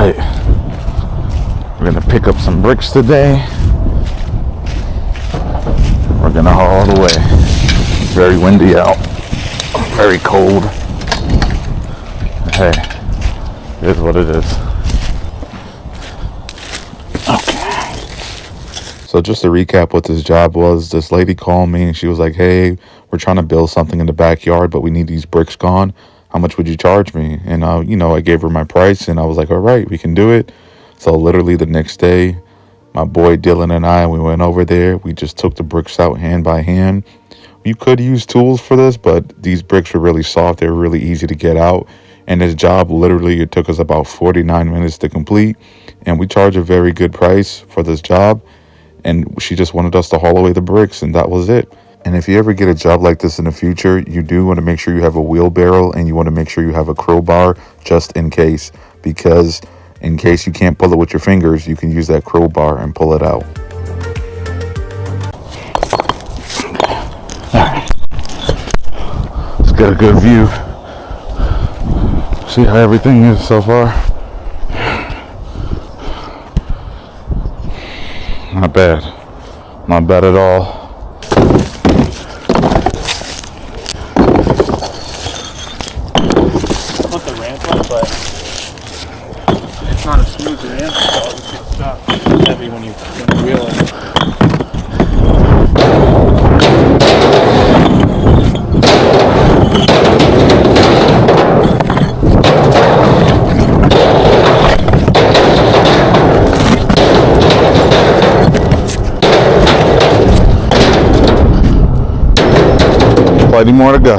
Alright, we're gonna pick up some bricks today. We're gonna haul it away. It's very windy out, very cold. Hey, it is what it is. Okay. So just to recap what this job was, this lady called me and she was like, hey, we're trying to build something in the backyard, but we need these bricks gone. How much would you charge me? And, I gave her my price and I was like, all right, we can do it. So literally the next day, my boy Dylan and I, we went over there. We just took the bricks out hand by hand. You could use tools for this, but these bricks were really soft. They were really easy to get out. And this job, literally, it took us about 49 minutes to complete. And we charge a very good price for this job. And she just wanted us to haul away the bricks, and that was it. And if you ever get a job like this in the future, you do want to make sure you have a wheelbarrow and you want to make sure you have a crowbar just in case. Because in case you can't pull it with your fingers, you can use that crowbar and pull it out. Alright. Let's get a good view. See how everything is so far. Not bad. Not bad at all. Put the ramp on, but it's not a smooth ramp, so it gets stuck. It's heavy when you wheel it. Plenty more to go.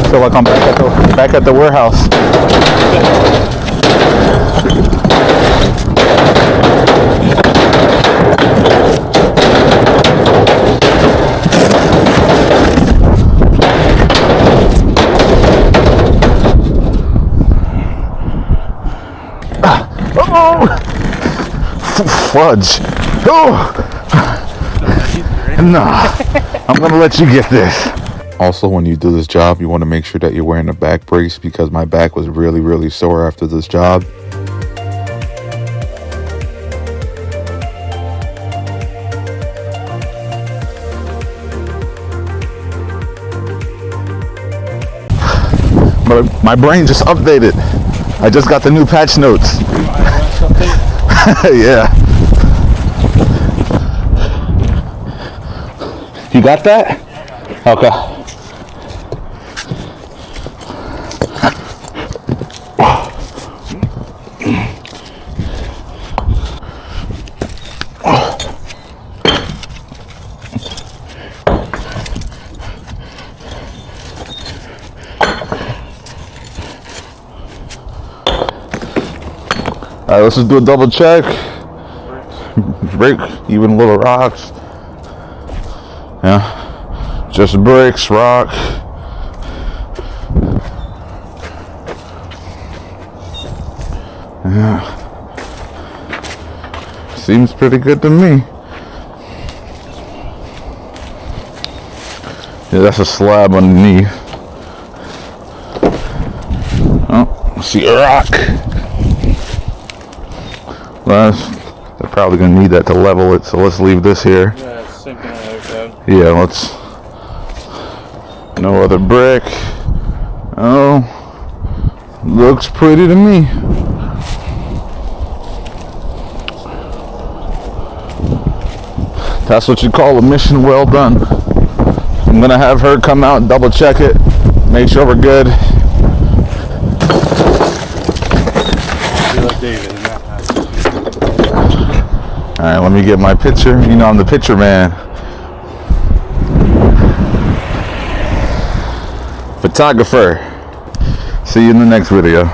Feel like I'm back at the warehouse. Fudge. Oh! Nah, I'm gonna let you get this. Also, when you do this job, you want to make sure that you're wearing a back brace because my back was really, really sore after this job. But my brain just updated. I just got the new patch notes. Yeah. You got that? Okay. All right, let's just do a double check. Break, even little rocks. Yeah. Just bricks, rock. Yeah. Seems pretty good to me. Yeah, that's a slab underneath. Oh, see a rock. They're probably gonna need that to level it, so let's leave this here. Yeah, it's sinking on the other side. Yeah, let's. No other brick. Oh, looks pretty to me. That's what you call a mission well done. I'm gonna have her come out and double check it, make sure we're good. All right, let me get my picture. You know I'm the picture man. Photographer. See you in the next video.